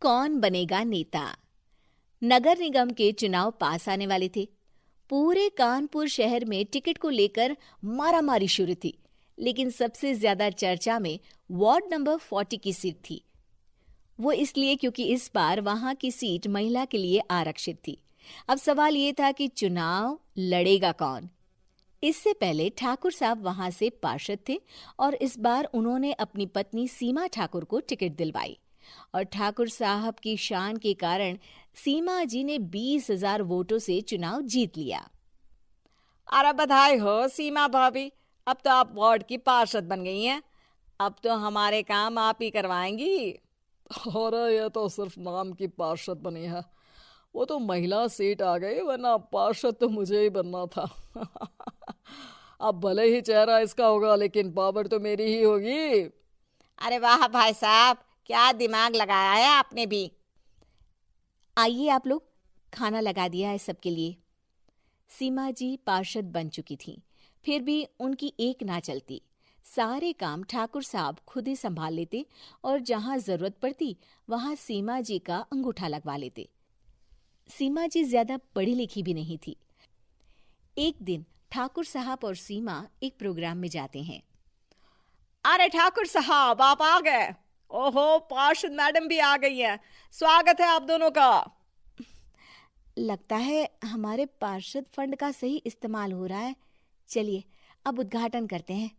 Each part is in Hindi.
कौन बनेगा नेता। नगर निगम के चुनाव पास आने वाले थे। पूरे कानपुर शहर में टिकट को लेकर मारामारी शुरू थी, लेकिन सबसे ज्यादा चर्चा में वार्ड नंबर 40 की सीट थी। वो इसलिए क्योंकि इस बार वहां की सीट महिला के लिए आरक्षित थी। अब सवाल ये था कि चुनाव लड़ेगा कौन। इससे पहले ठाकुर साहब वहां से पार्षद थे और इस बार उन्होंने अपनी पत्नी सीमा ठाकुर को टिकट दिलवाई और ठाकुर साहब की शान के कारण सीमा जी ने 20,000 वोटों से चुनाव जीत लिया। अरे बधाई हो सीमा भाभी, अब तो आप वार्ड की पार्षद बन गई हैं। अब तो हमारे काम आप ही करवाएंगी। अरे ये तो सिर्फ नाम की पार्षद बनी है, वो तो महिला सीट आ गई, वरना पार्षद तो मुझे ही बनना था। अब भले ही चेहरा इसका होगा, लेकिन पावर तो मेरी ही होगी। अरे वाह भाई साहब, क्या दिमाग लगाया है आपने भी। आइए आप लोग, खाना लगा दिया है सबके लिए। सीमा जी पार्षद बन चुकी थीं, फिर भी उनकी एक ना चलती। सारे काम ठाकुर साहब खुद ही संभाल लेते और जहां जरूरत पड़ती वहां सीमा जी का अंगूठा लगवा लेते। सीमा जी ज्यादा पढ़ी लिखी भी नहीं थी। एक दिन ठाकुर साहब और सीमा एक प्रोग्राम में जाते हैं। अरे ठाकुर साहब, आप आ गए। ओहो, पार्षद मैडम भी आ गई हैं। स्वागत है आप दोनों का। लगता है हमारे पार्षद फंड का सही इस्तेमाल हो रहा है। चलिए अब उद्घाटन करते हैं।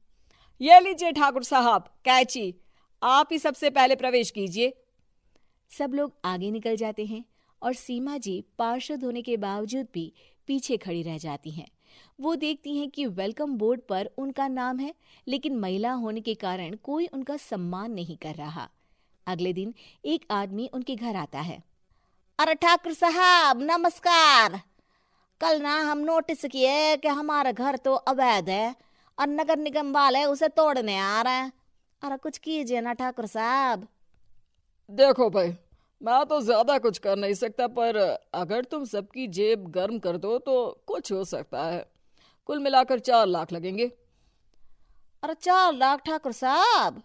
ये लीजिए ठाकुर साहब कैची, आप ही सबसे पहले प्रवेश कीजिए। सब लोग आगे निकल जाते हैं और सीमा जी पार्षद होने के बावजूद भी पीछे खड़ी रह जाती हैं। वो देखती हैं कि वेलकम बोर्ड पर उनका नाम है, लेकिन महिला होने के कारण कोई उनका सम्मान नहीं कर रहा। अगले दिन एक आदमी उनके घर आता है। अरे ठाकुर साहब नमस्कार। कल ना हम नोटिस किए कि हमारा घर तो अवैध है और नगर निगम वाले उसे तोड़ने आ रहे हैं। अरे कुछ कीजिए ना ठाकुर साहब। देखो भाई, मैं तो ज्यादा कुछ कर नहीं सकता, पर अगर तुम सबकी जेब गर्म कर दो तो कुछ हो सकता है। कुल मिलाकर 4 लाख लगेंगे। अरे 4 लाख ठाकुर साहब?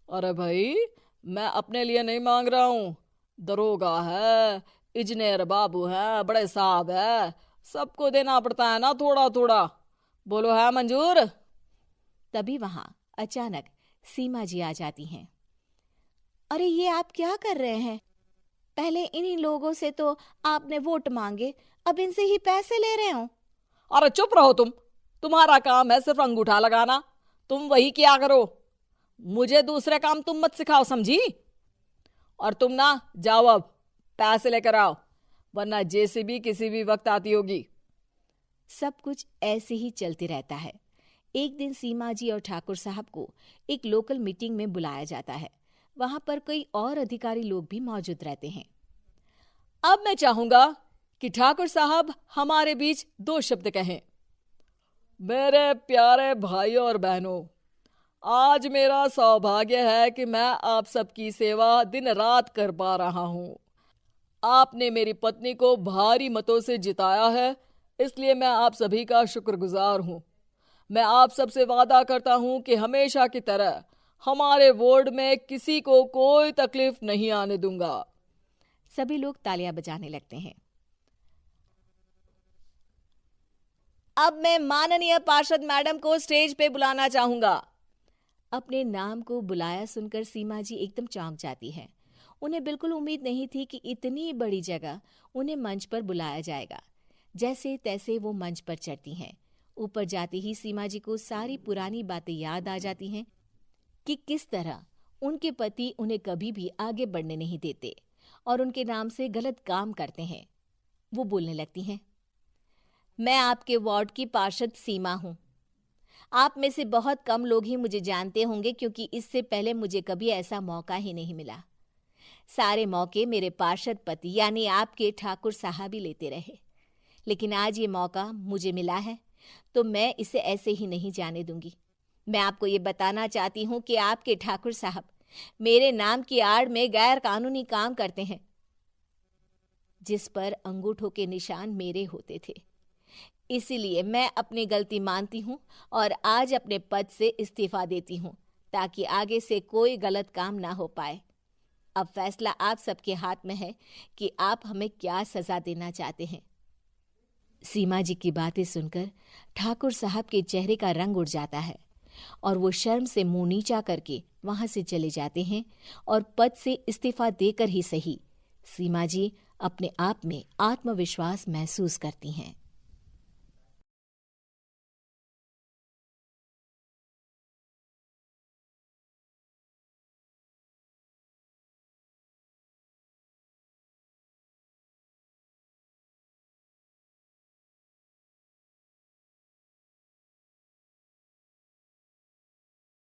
अरे भाई, मैं अपने लिए नहीं मांग रहा हूँ। दरोगा है, इंजीनियर बाबू है, बड़े साहब है, सबको देना पड़ता है ना थोड़ा थोड़ा। बोलो है मंजूर? तभी वहां अचानक सीमा जी आ जाती हैं। अरे ये आप क्या कर रहे हैं? पहले इन्हीं लोगों से तो आपने वोट मांगे, अब इनसे ही पैसे ले रहे हो। अरे चुप रहो तुम, तुम्हारा काम है सिर्फ अंगूठा लगाना, तुम वही किया करो। मुझे दूसरे काम तुम मत सिखाओ, समझी? और तुम ना जाओ, अब पैसे लेकर आओ, वरना जेसीबी किसी भी वक्त आती होगी। सब कुछ ऐसे ही चलते रहता है। एक दिन सीमा जी और ठाकुर साहब को एक लोकल मीटिंग में बुलाया जाता है। वहां पर कई और अधिकारी लोग भी मौजूद रहते हैं। अब मैं चाहूंगा कि ठाकुर साहब हमारे बीच 2 शब्द कहें। मेरे प्यारे भाइयों और बहनों, आज मेरा सौभाग्य है कि मैं आप सबकी सेवा दिन रात कर पा रहा हूं। आपने मेरी पत्नी को भारी मतों से जिताया है, इसलिए मैं आप सभी का शुक्रगुजार हूं। मैं आप सबसे वादा करता हूं कि हमेशा की तरह हमारे वार्ड में किसी को कोई तकलीफ नहीं आने दूंगा। सभी लोग तालियां बजाने लगते हैं। अब मैं माननीय पार्षद मैडम को स्टेज पे बुलाना चाहूंगा। अपने नाम को बुलाया सुनकर सीमा जी एकदम चौंक जाती है। उन्हें बिल्कुल उम्मीद नहीं थी कि इतनी बड़ी जगह उन्हें मंच पर बुलाया जाएगा। जैसे तैसे वो मंच पर चढ़ती हैं। ऊपर जाते ही सीमा जी को सारी पुरानी बातें याद आ जाती हैं कि किस तरह उनके पति उन्हें कभी भी आगे बढ़ने नहीं देते और उनके नाम से गलत काम करते हैं। वो बोलने लगती हैं। मैं आपके वार्ड की पार्षद सीमा हूं। आप में से बहुत कम लोग ही मुझे जानते होंगे, क्योंकि इससे पहले मुझे कभी ऐसा मौका ही नहीं मिला। सारे मौके मेरे पार्षद पति यानी आपके ठाकुर साहब ही लेते रहे, लेकिन आज ये मौका मुझे मिला है तो मैं इसे ऐसे ही नहीं जाने दूंगी। मैं आपको ये बताना चाहती हूँ कि आपके ठाकुर साहब मेरे नाम की आड़ में गैर कानूनी काम करते हैं, जिस पर अंगूठों के निशान मेरे होते थे। इसीलिए मैं अपनी गलती मानती हूँ और आज अपने पद से इस्तीफा देती हूँ, ताकि आगे से कोई गलत काम ना हो पाए। अब फैसला आप सबके हाथ में है कि आप हमें क्या सजा देना चाहते हैं। सीमा जी की बातें सुनकर ठाकुर साहब के चेहरे का रंग उड़ जाता है और वो शर्म से मुंह नीचा करके वहां से चले जाते हैं और पद से इस्तीफा देकर ही सही सीमा जी अपने आप में आत्मविश्वास महसूस करती हैं।